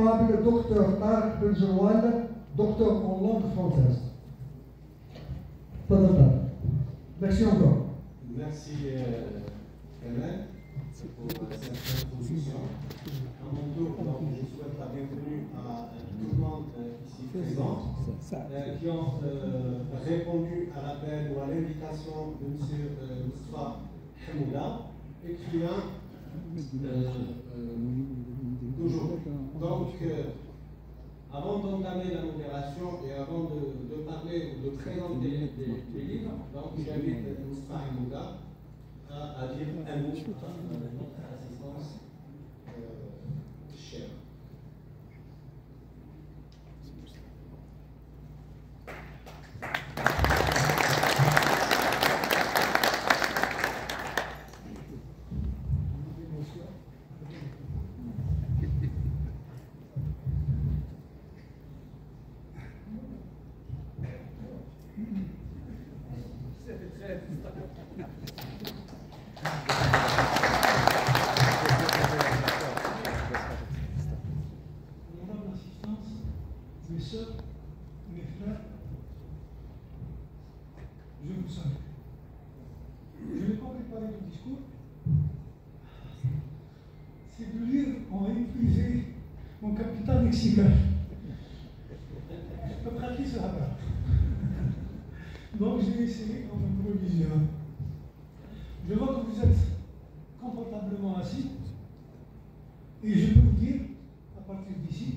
l'inénarrable docteur Tarek Benjerouane, docteur en langue française. Merci encore. Merci Kamel pour cette introduction. À mon tour, donc, je souhaite la bienvenue à tout le monde ici présent qui ont répondu à l'appel ou à l'invitation de M. Moustapha Hamouda, écrivain d'aujourd'hui. Donc, avant d'entamer la modération et avant de parler ou de présenter les livres, donc j'invite Moustapha Hamouda à dire un mot à notre assistance chère. Mes soeurs, mes frères, je vous salue. Je n'ai pas préparé de discours. C'est de lire en épuisé mon capital lexical. Je peux pratiquer ce rapport. Donc j'ai essayé en improvisant. Je vois que vous êtes confortablement assis et je peux vous dire, à partir d'ici,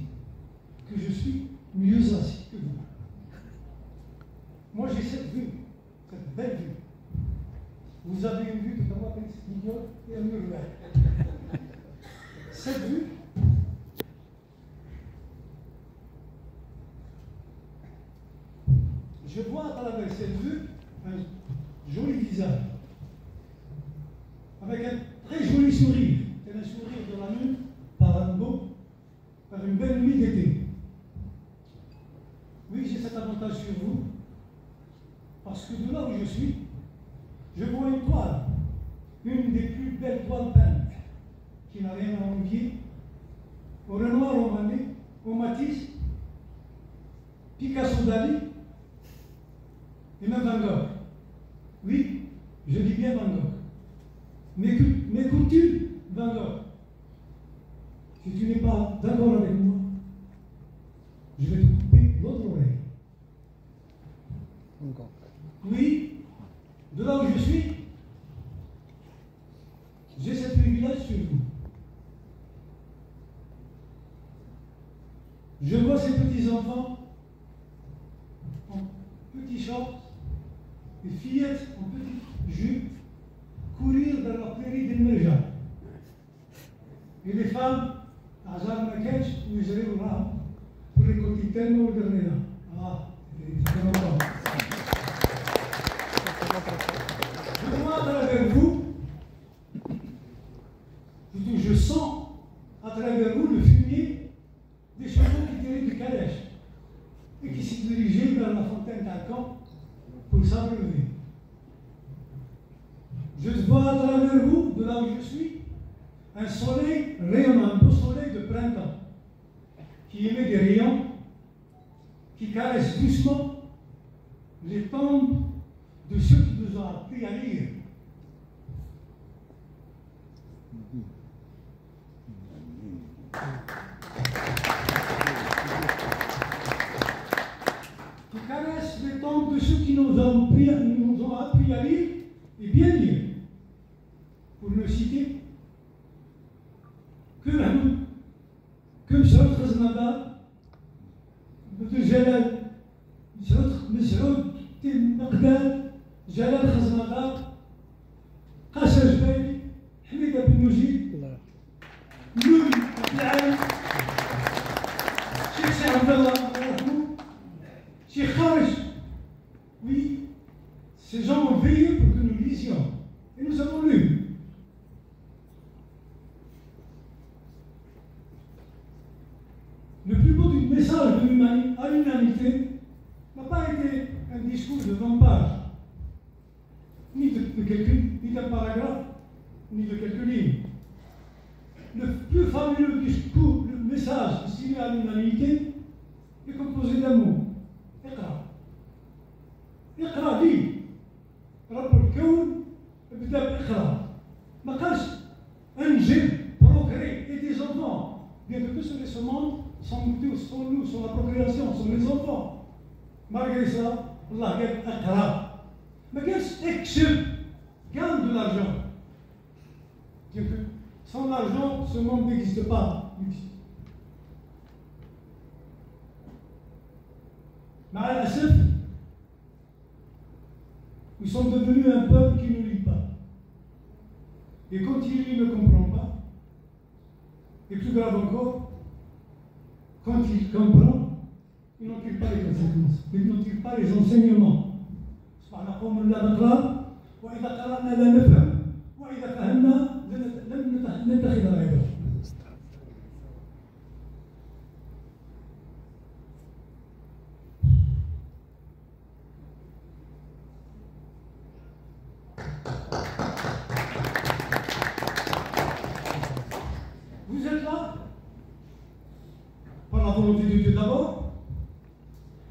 que je suis mieux assis que vous. Moi, j'ai cette vue, cette belle vue. Vous avez une vue de droite idiot et un mur vert. Cette vue, je vois à travers cette vue un joli visage, avec un très joli sourire. C'est un sourire de la nuit par une belle nuit d'été. Oui, j'ai cet avantage sur vous, parce que de là où je suis, je vois une toile, une des plus belles toiles peintes, qui n'a rien à envier au Renoir, au Manet, au Matisse, Picasso, Dali, et même Van Gogh. Oui, je dis bien Van Gogh. M'écoutes-tu, Van Gogh? Si tu n'es pas d'accord avec moi, je vais te couper l'autre oreille. Oui, de là où je suis, j'ai ce privilège sur vous. Je vois ces petits enfants en petits shorts et fillettes en petites jupes courir dans la prairie d'Elmerja. Et les femmes, à Zarmakech ou Israël pour récolter tellement de grenades. Ah, c'était longtemps. Je vois à travers vous, je sens à travers vous le fumier des chevaux qui tiraient du calèche et qui s'y dirigeaient vers la fontaine d'Arcan pour s'abreuver. Je vois à travers vous, de là où je suis, un soleil rayonnant, un beau soleil de printemps, qui émet des rayons, qui caresse doucement les tombes de ceux qui nous ont appris à lire. Qui caresse les tombes de ceux qui nous ont appris à lire et bien lire. Pour ne citer que Msroud Khaznada, de Jalal, Msroud Baghdad, Jalal Khaznada, Qasr Jbali, Hamida Ben Moujib, Nouri Abdelal, Cheikh Cheikh Abdallah, Cheikh Kharj. Oui, ces gens ont veillé pour que nous lisions. Et nous avons lu. Le plus beau du message à l'humanité n'a pas été un discours de 20 pages, ni d'un paragraphe, ni de quelques lignes. Le plus fabuleux discours, le message destiné à l'humanité est composé d'un mot. اقرأ. اقرأ لي. رب الكون بدأ بإقرأ. ما قالش انجب procréer et des enfants. Bien que sur ce monde sont nous, sur la procréation, sont les enfants. Malgré ça, Allah dit اقرأ. ما قالش اكسب. Gagne de l'argent. Dieu que sans l'argent, ce monde n'existe pas. مع الأسف, nous sommes devenus un peuple qui ne lit pas. Et quand il lit, il ne comprend pas. Et plus grave encore, quand il comprend, il n'en tire pas les conséquences, il n'en tire pas les enseignements. وإذا قرأنا لا نفهم وإذا فهمنا لم نتخذ العبرة. Vous êtes là par la volonté de Dieu d'abord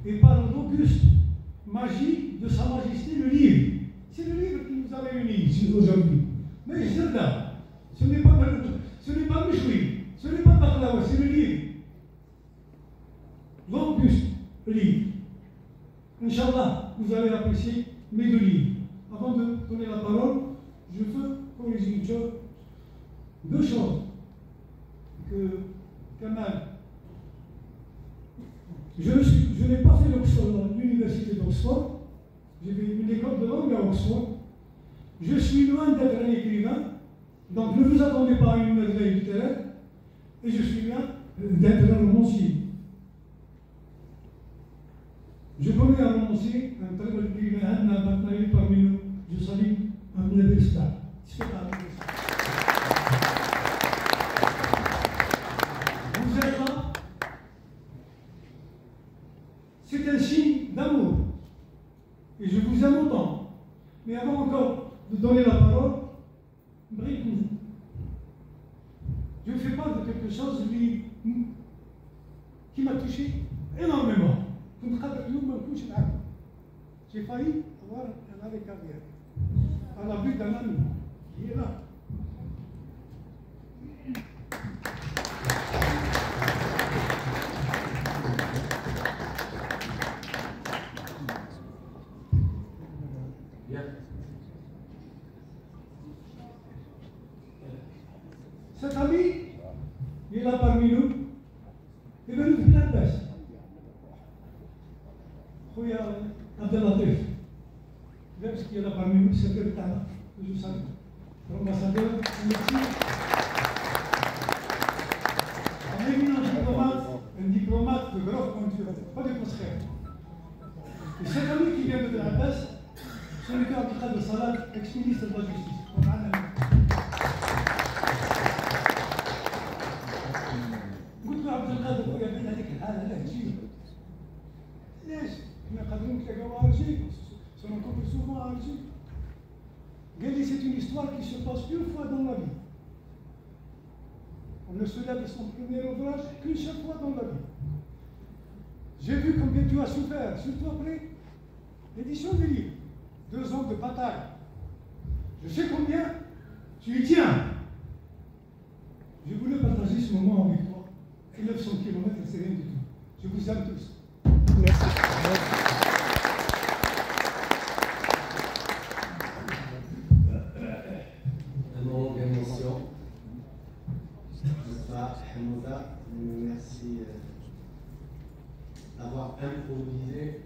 et par l'auguste magie de Sa Majesté, le livre. C'est le livre qui nous a réunis aujourd'hui. Mais Zerda, ce n'est pas Michoui, ce n'est pas Baklawa, c'est le livre. L'auguste livre. Inch'Allah, vous allez apprécier mes deux livres. Avant de donner la parole, je veux corriger une chose, deux choses. Que Kamal, je n'ai pas fait l'université d'Oxford. J'ai fait une école de langue à Oxford. Je suis loin d'être un écrivain, donc ne vous attendez pas à une merveille littéraire. Et je suis loin d'être un romancier. Je connais un romancier, un très bon écrivain, un partenaire parmi nous. Je salue Abdel Bestar. Vous êtes là. C'est un signe d'amour. Et je vous aime autant. Mais avant encore de donner la parole, je fais part de quelque chose qui m'a touché énormément. J'ai failli avoir un arrêt cardiaque à la vue d'un ami qui est là. Cet ami, il est là parmi nous, il est venu de la baisse. Khoya Abdelatif, ce qui est là parmi nous, c'est le temps que je salue. L'ambassadeur, merci. Un éminent diplomate de grave pointure, pas de contraire. Et cet ami qui vient de la baisse, c'est le cas de Salah, ex-ministre de la Justice. قلت له عبد القادر خويا بين هذيك الحاله لا تجي ليش؟ احنا قادرين نتلاقاو عارجين سنكون سوفون عارجين قال لي c'est une histoire qui se passe une fois dans la vie. On ne se lève de son premier ouvrage qu'une seule fois dans la vie. J'ai vu combien tu as souffert, surtout après l'édition du livre. 2 ans de bataille. Je sais combien tu y tiens. Je voulais partager ce moment avec toi. Et 900 km, c'est rien du tout. Je vous aime tous. Merci. Un moment d'émotion. Hamouda, merci d'avoir improvisé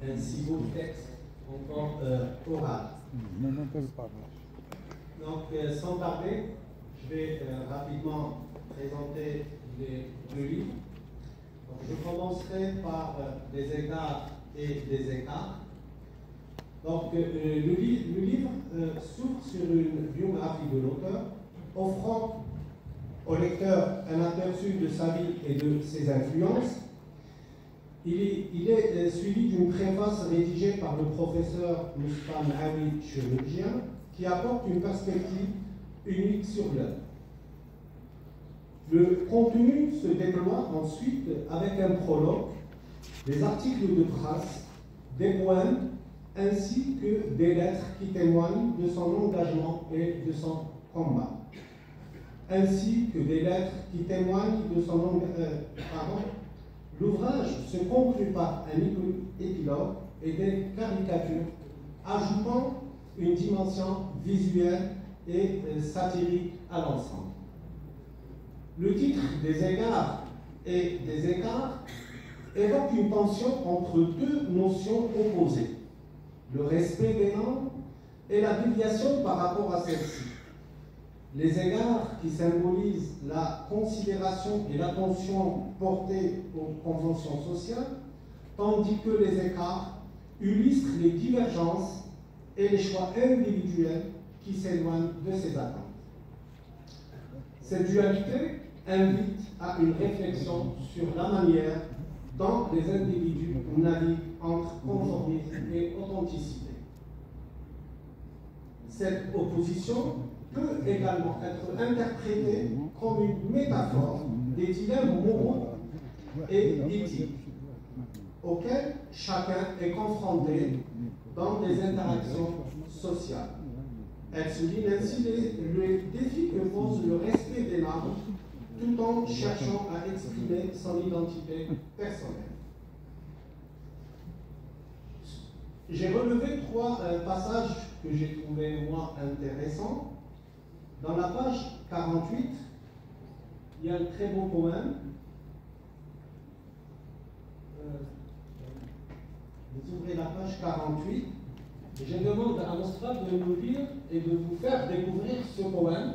un si beau texte en temps oral. Donc, sans tarder, je vais rapidement présenter les 2 livres. Donc, je commencerai par des égards et des écarts. Donc, le livre s'ouvre sur une biographie de l'auteur, offrant au lecteur un aperçu de sa vie et de ses influences. Il est suivi d'une préface rédigée par le professeur Moustapha Mahawi chirurgien qui apporte une perspective unique sur l'œuvre. Le contenu se déploie ensuite avec un prologue, des articles de trace, des poèmes, ainsi que des lettres qui témoignent de son engagement et de son combat. Ainsi que des lettres qui témoignent de son engagement. L'ouvrage se conclut par un épilogue et des caricatures, ajoutant une dimension visuelle et satirique à l'ensemble. Le titre des égards et des écarts évoque une tension entre deux notions opposées, le respect des normes et la déviation par rapport à celles-ci. Les égards qui symbolisent la considération et l'attention portée aux conventions sociales, tandis que les écarts illustrent les divergences et les choix individuels qui s'éloignent de ces attentes. Cette dualité invite à une réflexion sur la manière dont les individus naviguent entre conformisme et authenticité. Cette opposition peut également être interprétée comme une métaphore des dilemmes moraux et éthiques auxquels chacun est confronté dans des interactions sociales. Elle souligne ainsi les défis que pose le respect des normes tout en cherchant à exprimer son identité personnelle. J'ai relevé trois passages que j'ai trouvés, moi, intéressants. Dans la page 48, il y a un très beau poème. Vous ouvrez la page 48, et je demande à Moustapha de nous lire et de vous faire découvrir ce poème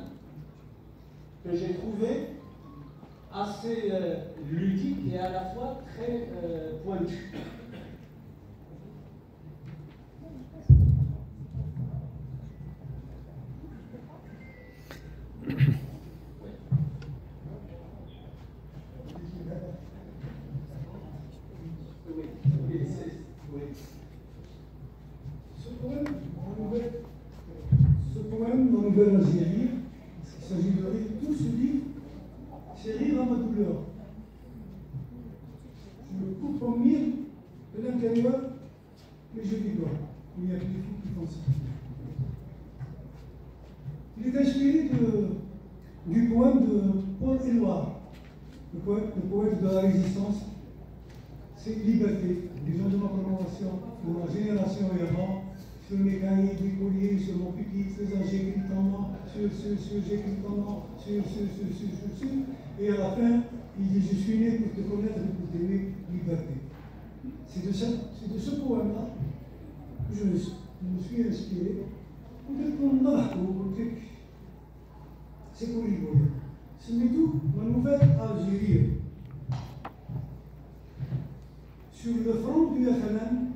que j'ai trouvé assez ludique et à la fois très pointu. Ce poème, dans Nouvelle Algérie, il s'agit de rire. Tout ce livre, c'est rire à ma douleur. Je me coupe en mille de l'intérieur, mais je rigole. Il y a que des fous qui font ça. Il est inspiré du poème de Paul Éluard, le poète de la résistance. C'est liberté. Les gens de ma génération, de ma génération et avant, sur mes cahiers d'écolier, sur mon petit trésor, j'écris ton nom, j'écris ton nom, et à la fin, il dit, je suis né pour te connaître et pour t'aimer, liberté. C'est de ce poème-là que je me suis inspiré. Peut-être qu'on a, c'est pour rigoler. C'est tout, ma nouvelle Algérie. Sur le front du FLN,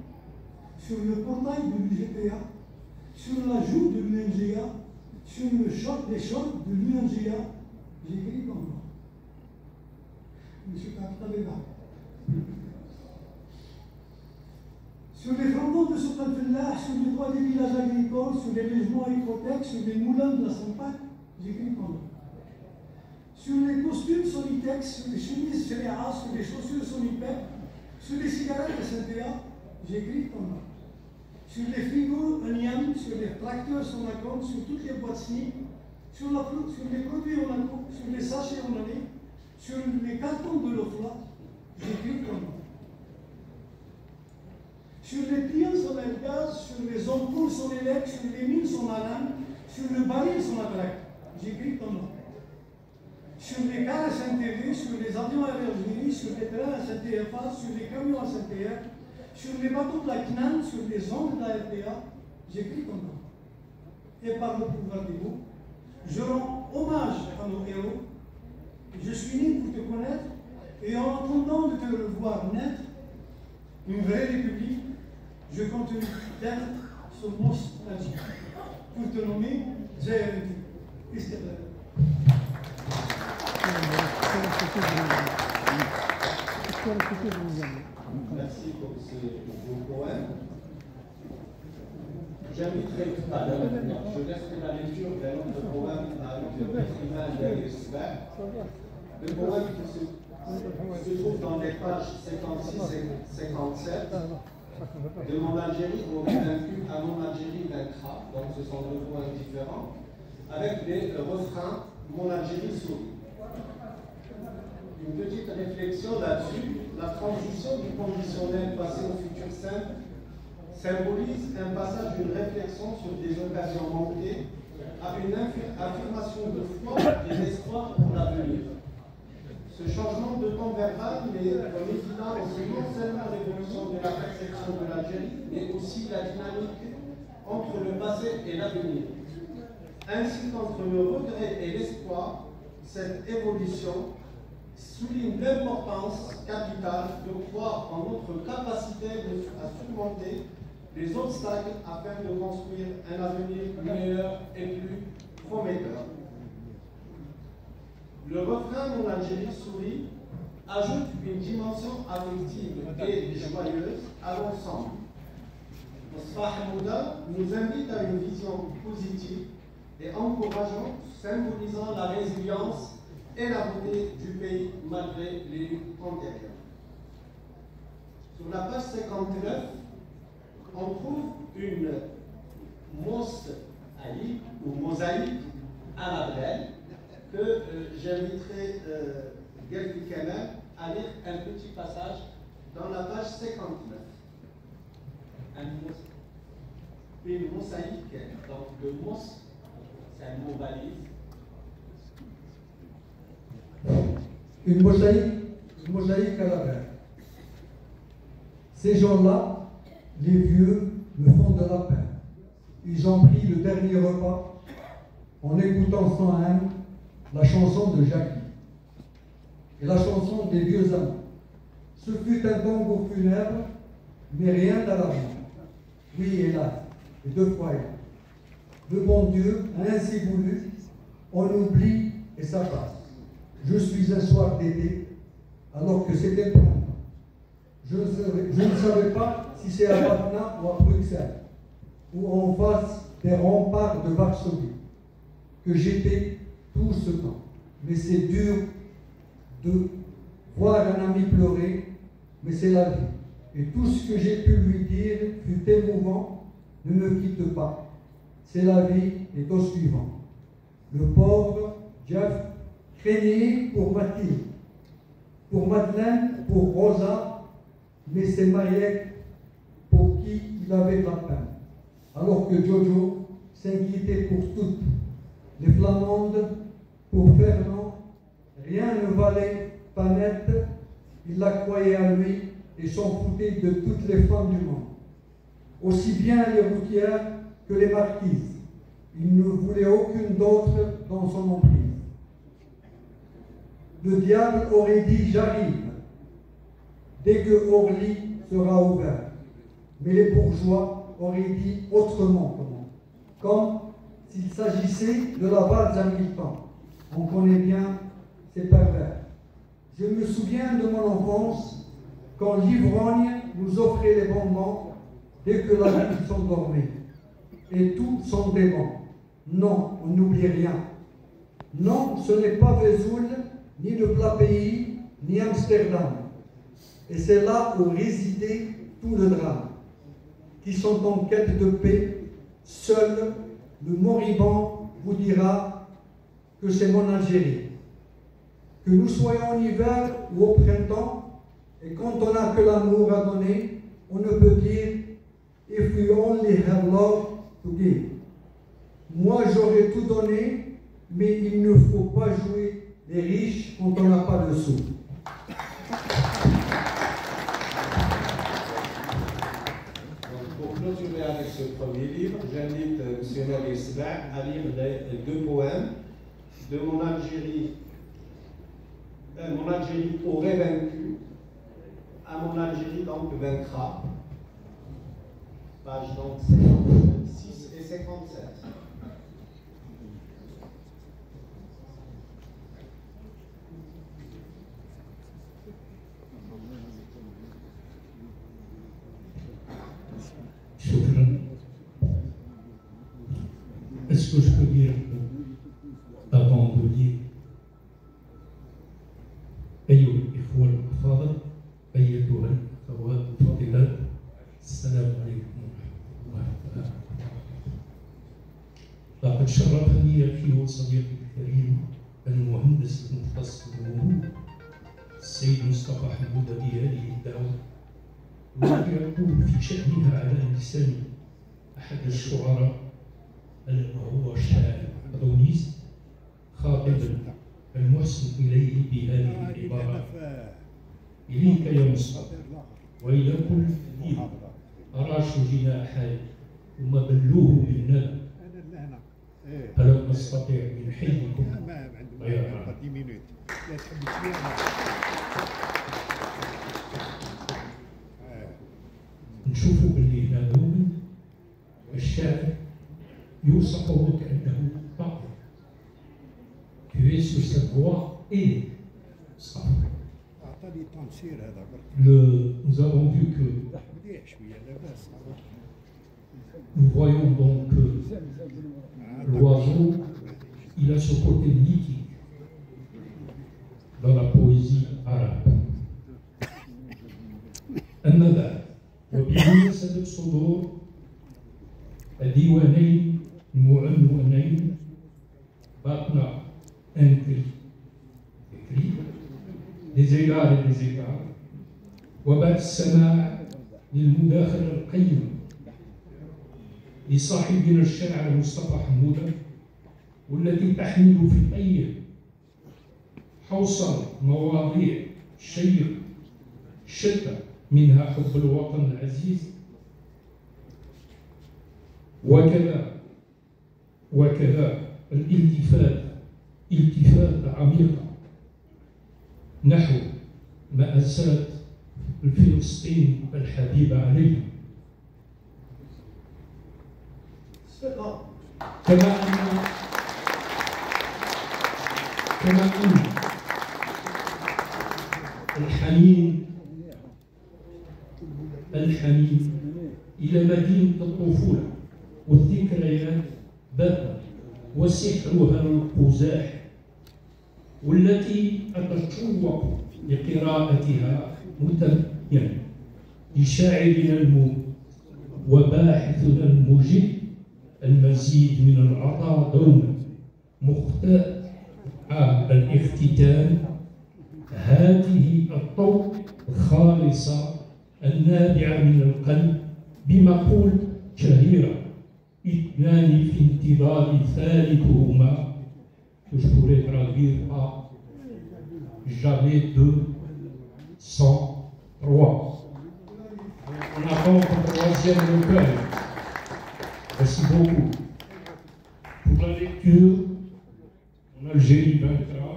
sur le portail de l'UGPA, sur la joue de l'UNGA, sur les chocs de l'UNGA, j'écris comme moi. Monsieur Kaptalena. Sur les frontons de Sotalfellah, sur les toits des villages agricoles, sur les logements hypothèques, sur les moulins de la Sampagne, j'écris comme moi. Sur les costumes Solitex, sur les chemises Féléa, sur les chaussures Solipec, sur les cigarettes de Saint-Péa, j'écris comme moi. Sur les frigos Oniam, sur les tracteurs Sonacom, sur toutes les boîtes SNIC, sur les produits Onaco, sur les sachets Onané, sur les cartons de l'Ofla, j'écris comme moi. Sur les pliants solaires gaz, sur les ampoules Solélec, sur les mines Sonalan, sur le baril Sonatrec, j'écris comme moi. Sur les cars à Saint-Évé, sur les avions à Algérie, sur les trains à Saint-TFA, sur les camions à Saint-TF, sur les bateaux de la CNAN, sur les ondes de la RPA, j'écris comme ça. Et par le pouvoir des mots, je rends hommage à nos héros. Je suis né pour te connaître, et en attendant de te revoir naître, une vraie république, je continue d'être ce monstre tragique. Pour te nommer, j'ai Istabel. Merci pour ce beau poème. J'inviterai tout à l'heure, je laisserai la lecture d'un autre poème à l'écrivain Daniel Sber. Le poème qui se trouve dans les pages 56 et 57 de Mon Algérie aurait vaincu à Mon Algérie vaincra. Donc ce sont deux poèmes différents, avec les refrains Mon Algérie sourit. Une petite réflexion là-dessus. La transition du conditionnel passé au futur simple symbolise un passage d'une réflexion sur des occasions manquées à une affirmation de foi et d'espoir pour l'avenir. Ce changement de temps verbal met en évidence non seulement l'évolution de la perception de l'Algérie, mais aussi la dynamique entre le passé et l'avenir. Ainsi qu'entre le regret et l'espoir, cette évolution souligne l'importance capitale de croire en notre capacité à surmonter les obstacles afin de construire un avenir meilleur et plus prometteur. Le refrain Mon Algérie sourit ajoute une dimension affective et joyeuse à l'ensemble. Mosbah Mouda nous invite à une vision positive et encourageante, symbolisant la résilience et la beauté du pays malgré les luttes antérieures. Sur la page 59, on trouve une mosaïque ou mosaïque arabe que j'inviterai Gelfi Kemal à lire un petit passage dans la page 59. Une mosaïque, donc le mos, c'est un mot valise. Une mosaïque à la reine. Ces gens-là, les vieux, me font de la peine. Ils ont pris le dernier repas en écoutant sans haine la chanson de Jackie et la chanson des vieux amants. Ce fut un tango funèbre, mais rien d'alarmant. Oui, hélas, et deux fois hélas. Le bon Dieu a ainsi voulu, on oublie et ça passe. Je suis un soir d'été, alors que c'était printemps. Je ne savais pas si c'est à Patna ou à Bruxelles, ou en face des remparts de Varsovie, que j'étais tout ce temps. Mais c'est dur de voir un ami pleurer, mais c'est la vie. Et tout ce que j'ai pu lui dire fut émouvant, ne me quitte pas. C'est la vie et au suivant. Le pauvre Jeff craignait pour Mathilde, pour Madeleine, pour Rosa, mais c'est Mariette pour qui il avait de la peine. Alors que Jojo s'inquiétait pour toutes. Les Flamandes, pour Fernand, rien ne valait pas net, il la croyait à lui et s'en foutait de toutes les femmes du monde. Aussi bien les routières que les marquises. Il ne voulait aucune d'autre dans son emprise. Le diable aurait dit « j'arrive » dès que Orly sera ouvert. Mais les bourgeois auraient dit autrement, comme s'il s'agissait de la valse à mi-temps. On connaît bien ces pervers. Je me souviens de mon enfance, quand l'ivrogne nous offrait les bonbons dès que la ville s'endormait. Et tout sont des bons. Non, on n'oublie rien. Non, ce n'est pas Vesoul, ni le plat pays, ni Amsterdam. Et c'est là où résidait tout le drame. Qui sont en quête de paix, seul le moribond vous dira que c'est mon Algérie. Que nous soyons en hiver ou au printemps, et quand on n'a que l'amour à donner, on ne peut dire « if we only have love to give ». Moi, j'aurais tout donné, mais il ne faut pas jouer les riches quand on n'a pas de sous. Pour clôturer avec ce premier livre, j'invite M. Maurice Black à lire les deux poèmes de Mon Algérie aurait vaincu, à Mon Algérie donc vaincra, page donc 56 et 57. Est-ce que je peux dire, avant de lire, الإخوة الأفاضل، أيتها الأخوات الفاضلات، السلام عليكم ورحمة الله وبركاته. لقد شرفني أخي وصديقي الكريم المهندس المختص بالمرور السيد مصطفى حمود بهذه الدعوة، والتي يقول في شأنها على لسان أحد الشعراء الذي هو الشاعر أدونيس، خاطبا المحسن إليه بهذه العبارة: إليك يا مصطفى وإلى كل دين أراش جناحي ثم بلوه بالندى، فلم أستطع من حلمكم غيرها. نشوفوا باللي هنا دوما الشاعر يوصف وكأنه طائر sur cette voie et nous avons vu que nous voyons donc que l'oiseau, il a ce côté mythique dans la poésie arabe. الندى وبمناسبة صدور الديوانين المعنونين باطنة écrit des égards et des égards، وبعد السماع للمداخلة القيمة لصاحبنا الشاعر مصطفى حمودة، والتي تحمل في الأيام حوصل مواضيع شيقة شتى، منها حب الوطن العزيز، وكذا التفات عميقة نحو مأساة فلسطين الحبيبة علينا، كما أن الحنين إلى مدينة الطفولة والذكريات باقٍ وسحرها القزاح، والتي أتشوق لقراءتها متمينا لشاعرنا الموت وباحثنا المجد المزيد من العطاء دوما مختار الاختتام هذه الطوق الخالصة النابعة من القلب بمقول شهيرة: اثنان في انتظار ثالثهما، que je pourrais traduire par jamais deux sans trois. On attend le troisième recueil. Merci beaucoup. Pour la lecture, en Algérie vaincra.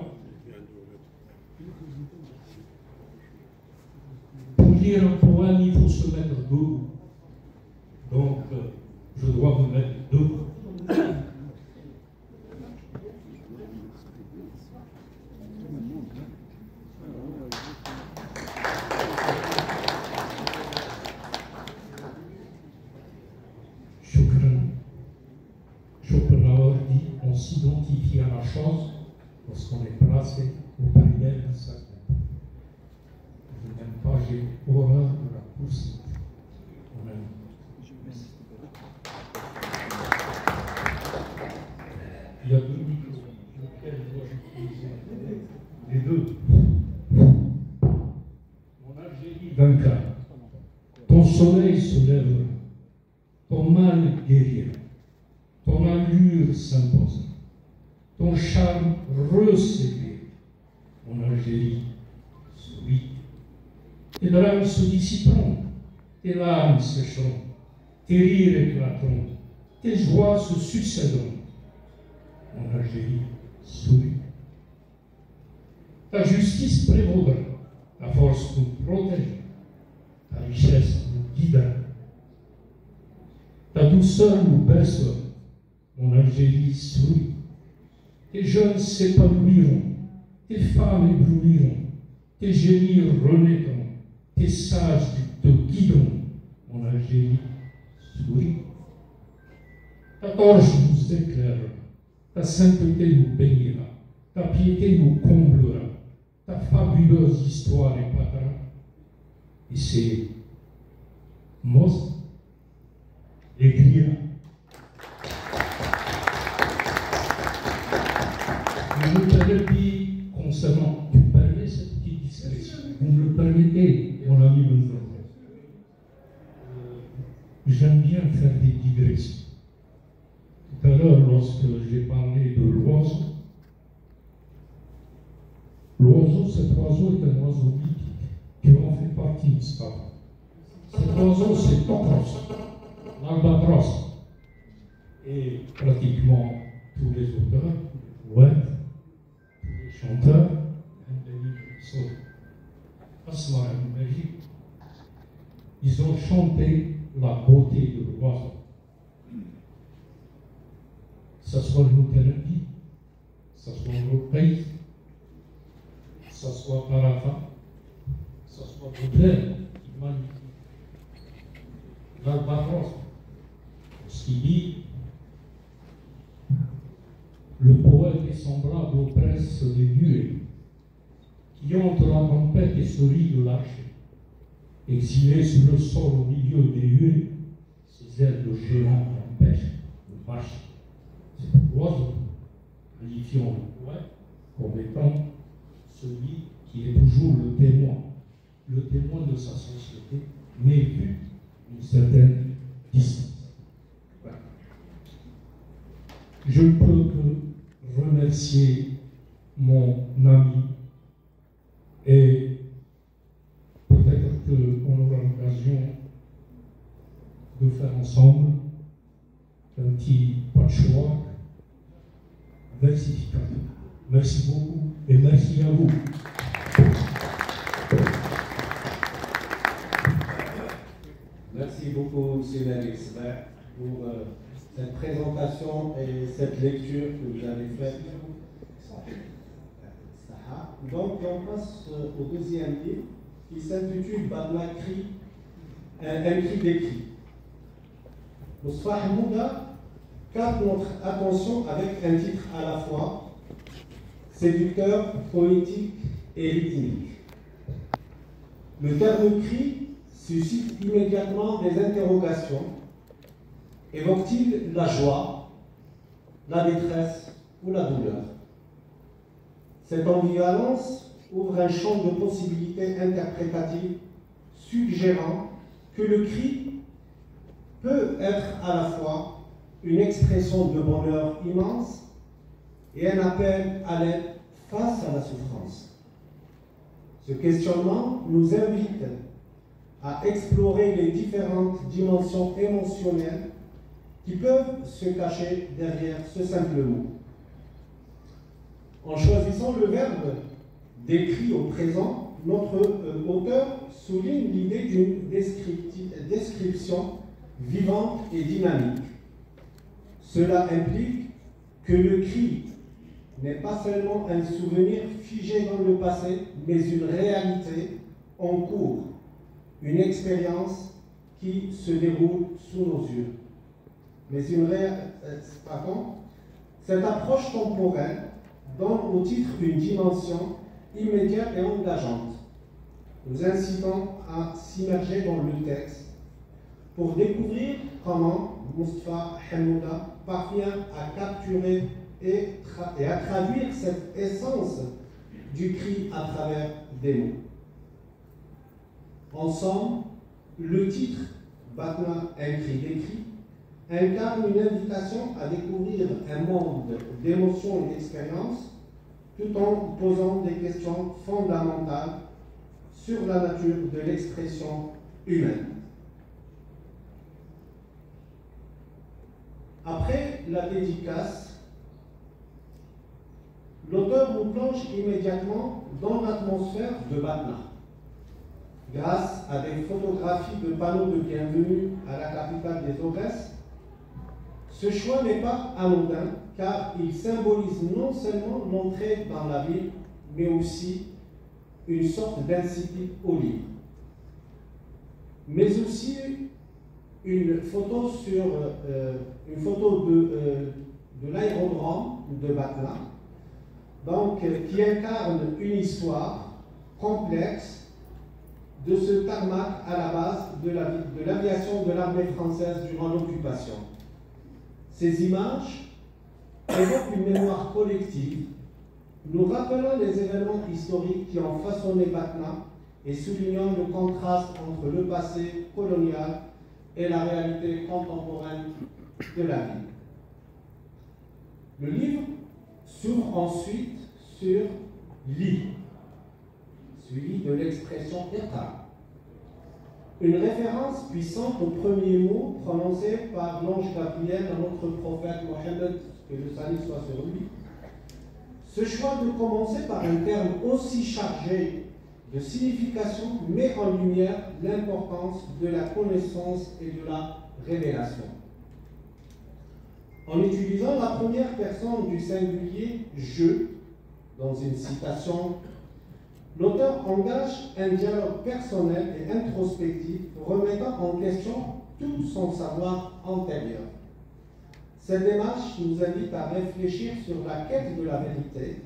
Pour lire un poème, il faut se mettre debout. Donc, je dois me mettre debout. Schopenhauer dit: on s'identifie à la chose lorsqu'on est placé auprès d'elle dans sa tête. Je n'aime pas, j'ai horreur de la poursuite. Il y a deux micros, lesquels dois-je utiliser? Les deux. Mon Algérie vaincra, ton soleil se lèvera, ton mal guérira, ton allure s'impose, ton charme resserré. Mon Algérie sourit. Tes drames se dissiperont, tes larmes sécheront, tes rires éclateront, tes joies se succéderont. Mon Algérie sourit. Ta justice prévaudra, ta force nous protégera, ta richesse nous guidera, ta douceur nous bercera. Mon Algérie sourit. Tes jeunes s'épanouiront, tes femmes éblouiront, tes génies renaîtront, tes sages te guideront. Mon Algérie sourit. Ta torche nous éclairera, ta sainteté nous bénira, ta piété nous comblera, ta fabuleuse histoire et patron, et c'est Mos et Gria. Nous te concernant, tu permets cette petite discrétion, vous me le permettez, mon ami Benzor. J'aime bien faire des digressions. Tout à l'heure, lorsque j'ai parlé de l'oiseau, cet oiseau est un oiseau mythique qui en fait partie, n'est-ce pas? Cet oiseau, c'est Tokros, l'albatros. Et pratiquement tous les auteurs, les poètes, tous les chanteurs, ils ont chanté la beauté de l'oiseau. Que ce soit le Moutelbi, que ce soit le Pays, que ce soit Parafa, que ce soit Baudelaire, qui est magnifique. L'albatros, ce qu'il dit, le poète est semblable aux presses des nuées, qui entre la tempête et se rit de l'archer. Exilé sur le sol au milieu des huées, ses ailes de géant empêchent de marcher. C'est l'oiseau, qualifiant le poète comme étant celui qui est toujours le témoin de sa société, mais vu d'une certaine distance. Voilà. Je ne peux que remercier mon ami et peut-être qu'on aura l'occasion de faire ensemble un petit patchwork versificateur. Merci beaucoup et merci à vous. Merci beaucoup, M. Nalix, pour cette présentation et cette lecture que vous avez faite. Donc, on passe au deuxième livre qui s'intitule Batna Cri, un cri des cris. Moustapha Hamouda capte notre attention avec un titre à la fois séducteur, poétique et rythmique. Le terme cri suscite immédiatement des interrogations. Évoque-t-il la joie, la détresse ou la douleur? Cette ambivalence ouvre un champ de possibilités interprétatives suggérant que le cri peut être à la fois une expression de bonheur immense et un appel à l'aide face à la souffrance. Ce questionnement nous invite à explorer les différentes dimensions émotionnelles qui peuvent se cacher derrière ce simple mot. En choisissant le verbe décrit au présent, notre auteur souligne l'idée d'une description vivante et dynamique. Cela implique que le cri n'est pas seulement un souvenir figé dans le passé, mais une réalité en cours, une expérience qui se déroule sous nos yeux. Mais cette approche temporelle donne au titre une dimension immédiate et engageante, nous incitant à s'immerger dans le texte pour découvrir comment Moustapha Hamouda parvient à capturer et à traduire cette essence du cri à travers des mots. Ensemble, le titre Batna, un cri des cris incarne une invitation à découvrir un monde d'émotions et d'expériences tout en posant des questions fondamentales sur la nature de l'expression humaine. Après la dédicace, l'auteur nous plonge immédiatement dans l'atmosphère de Batna. Grâce à des photographies de panneaux de bienvenue à la capitale des Aurès, ce choix n'est pas anodin car il symbolise non seulement l'entrée dans la ville, mais aussi une sorte d'incipit au livre. Mais aussi une photo de l'aérodrome de Batna, donc qui incarne une histoire complexe de ce tarmac à la base de l'aviation de l'armée française durant l'occupation. Ces images évoquent une mémoire collective, nous rappelant les événements historiques qui ont façonné Batna et soulignant le contraste entre le passé colonial et la réalité contemporaine de la ville. Le livre s'ouvre ensuite sur Li, suivi de l'expression État, une référence puissante au premier mot prononcé par l'ange Gabriel à notre prophète Mohammed, que le salut soit sur lui. Ce choix de commencer par un terme aussi chargé de signification met en lumière l'importance de la connaissance et de la révélation. En utilisant la première personne du singulier « je » dans une citation, l'auteur engage un dialogue personnel et introspectif remettant en question tout son savoir antérieur. Cette démarche nous invite à réfléchir sur la quête de la vérité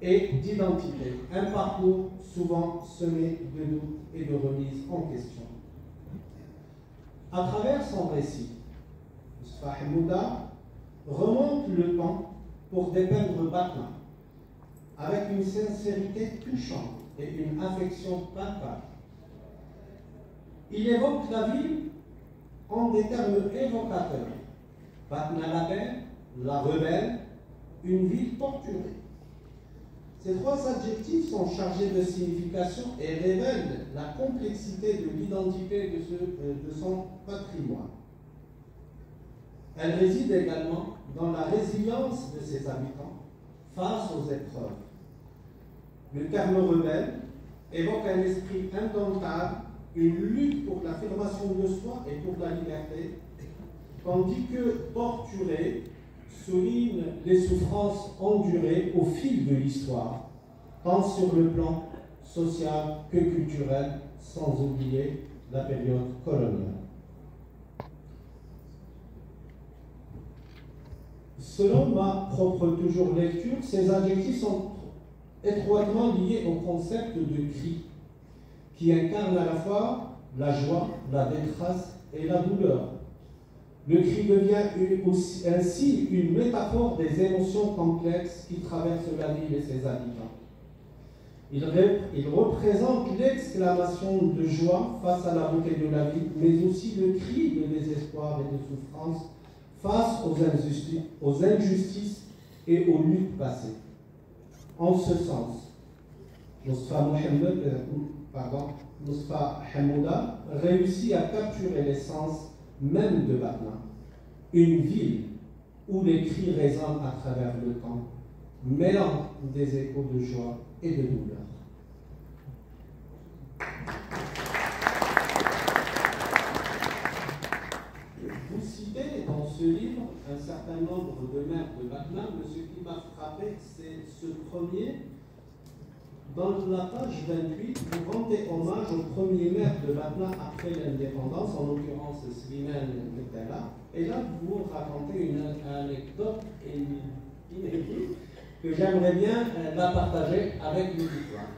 et d'identité, un parcours souvent semé de doutes et de remises en question. À travers son récit, Moustapha Hamouda remonte le temps pour dépeindre Batna avec une sincérité touchante et une affection palpable. Il évoque la ville en des termes évocateurs. Batna la belle, la rebelle, une ville torturée. Ces trois adjectifs sont chargés de signification et révèlent la complexité de l'identité de son patrimoine. Elle réside également dans la résilience de ses habitants face aux épreuves. Le terme rebelle évoque un esprit indomptable, une lutte pour l'affirmation de soi et pour la liberté, tandis que torturé souligne les souffrances endurées au fil de l'histoire, tant sur le plan social que culturel, sans oublier la période coloniale. Selon ma propre toujours lecture, ces adjectifs sont étroitement liés au concept de cri, qui incarne à la fois la joie, la détresse et la douleur. Le cri devient ainsi une métaphore des émotions complexes qui traversent la ville et ses habitants. Il représente l'exclamation de joie face à la beauté de la ville, mais aussi le cri de désespoir et de souffrance face aux injustices et aux luttes passées. En ce sens, Moustapha Hamouda réussit à capturer l'essence même de Batna, une ville où les cris résonnent à travers le temps, mêlant des échos de joie et de douleur. Vous citez dans ce livre un certain nombre de maires de Batna, mais ce qui m'a frappé, c'est ce premier. Dans la page 28, vous rendez hommage au premier maire de Batna après l'indépendance, en l'occurrence Slimane Metella, et là vous racontez une anecdote inédite que j'aimerais bien la partager avec l'auditoire.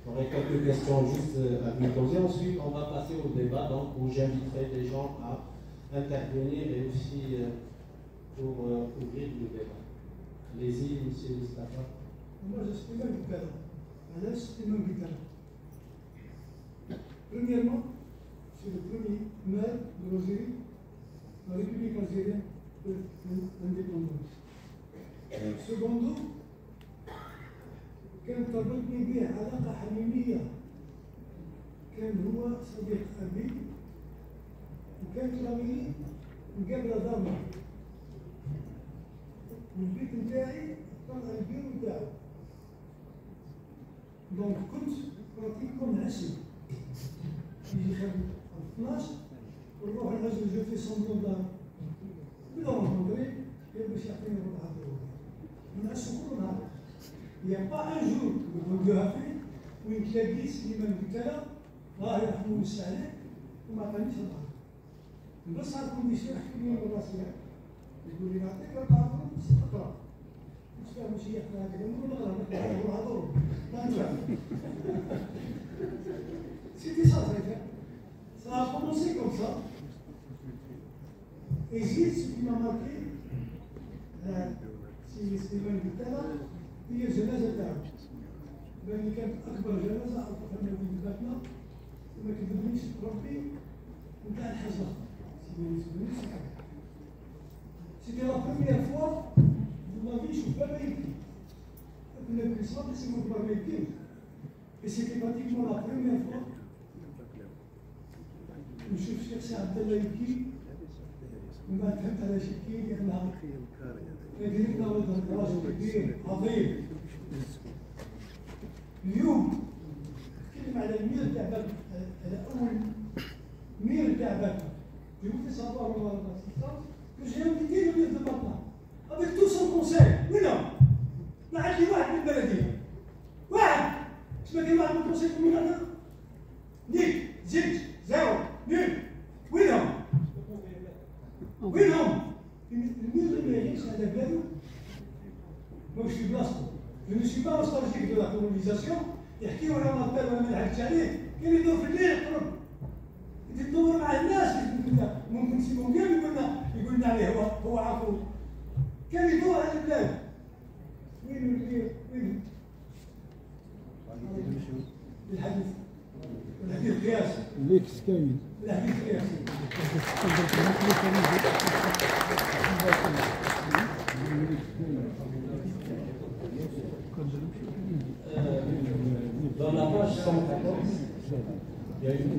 J'aurai quelques questions juste à vous poser. Ensuite, on va passer au débat, donc, où j'inviterai les gens à intervenir et aussi pour ouvrir le débat. Allez-y, monsieur Mustafa. Moi, je suis même Guitara. Alain, c'est même Guitara. Premièrement, c'est le premier maire de l'Algérie, la République algérienne de l'indépendance. Secondo, كان تربطني به علاقة حميمية، كان هو صديق أبي وكان رامي قبل ضربة والبيت نتاعي طلع البيرو نتاعو، دونك كنت براتيكوم عشي يجي خدم 12 ونروح الغزو جو في سومبلون دار بلا رونكونتري باش يعطيني ربع هذا نعسو كل نهار. Il n'y a pas un jour que vous avez fait où il y a dit Slimane Boutala, Allah يرحمه ويسع عليه وما عطانيش الظهر. بس على الكونديسيون حكي لي راسي يقول لي نعطيك القانون بس تقرا. مش فاهم شي يحكي هكذا نقول له نقرا نهضروا ما نفهم. C'était ça, ça a commencé comme ça. Et ce qui m'a marqué, c'est Slimane Boutala, هي الجنازة تاعو. لأن كانت أكبر جنازة عرفتها في مدينتنا وما كذبنيش ربي نتاع الحجر. C'était la première fois de ma vie je ne pas vécu. Vous n'avez plus ça, c'est mon pas vécu. Et c'était pratiquement la première fois que je cherchais Abdallah Yiki. وما فهمت على شي كي لأنها قدرنا راجل كبير عظيم. اليوم نتكلم على المير تاع بدر، على أول مير تاع بدر. Je vous fais savoir que j'ai invité le maire de Batna avec tout son conseil. Oui, non. ما عندي واحد من البلدية. واحد. اسمه كاين واحد من الكونسيل كومينال؟ نيك، زيد، زيرو، نيل. وين هم؟ وين هم؟ المير اللي يعيش على بلادو ماهوش في بلاصتو. Je ne suis pas nostalgique de la colonisation. يحكيو على مطبل ولا ما نعرفش عليه. كاين يدور في الليل يقرب. تدور مع الناس ممكن سيمون كامل يقولنا عليه هو عفو. كان يدور على البلاد. وين المدير؟ وين؟ الحديث. الحديث قياسي. ليكس كامل. الحديث قياسي. Dans la page 114, il y a une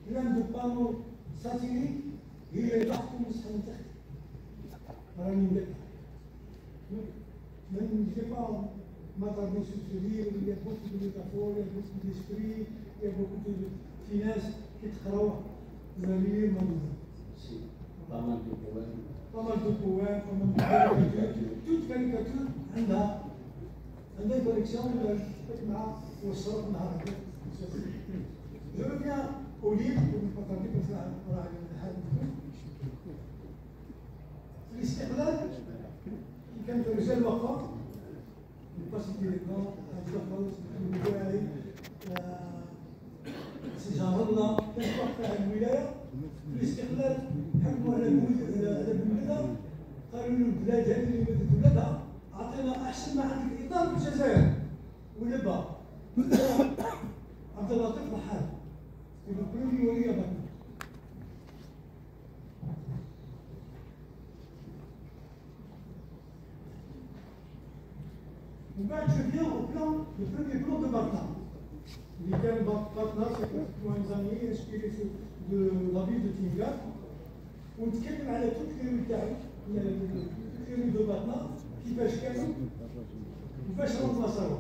plein de panneaux satiriques, il est partout sur Internet. Je ne vais pas m'attarder sur ce livre, il y a beaucoup de métaphores, il y a beaucoup d'esprit, il y a beaucoup de finesse qui travaillent. Vous allez lire mon livre. pas mal de poèmes. Pas mal de poèmes, pas mal de caricatures. Toute caricature, elle a une collection de Je reviens au livre que vous partagez comme ça. الاستقلال كان في رجال الوقفة نباسيتي لي بلان عبد الخالص محمد البوعري سي جار الله كانت وقفة على الولاية الاستقلال حكموا على البلدة قالوا له البلاد هذه اللي بدت ولادها أعطينا أحسن ما عندك إطار في الجزائر ولبا عبد اللطيف رحال يقول لي ولي بطل je viens au plan, le premier plan de Batna. L'idée de Batna, c'est pratiquement une année inspirée de la ville de Tingat. On تكلم على toutes les rues de Batna كيفاش كانوا وكيفاش راهم نصروا.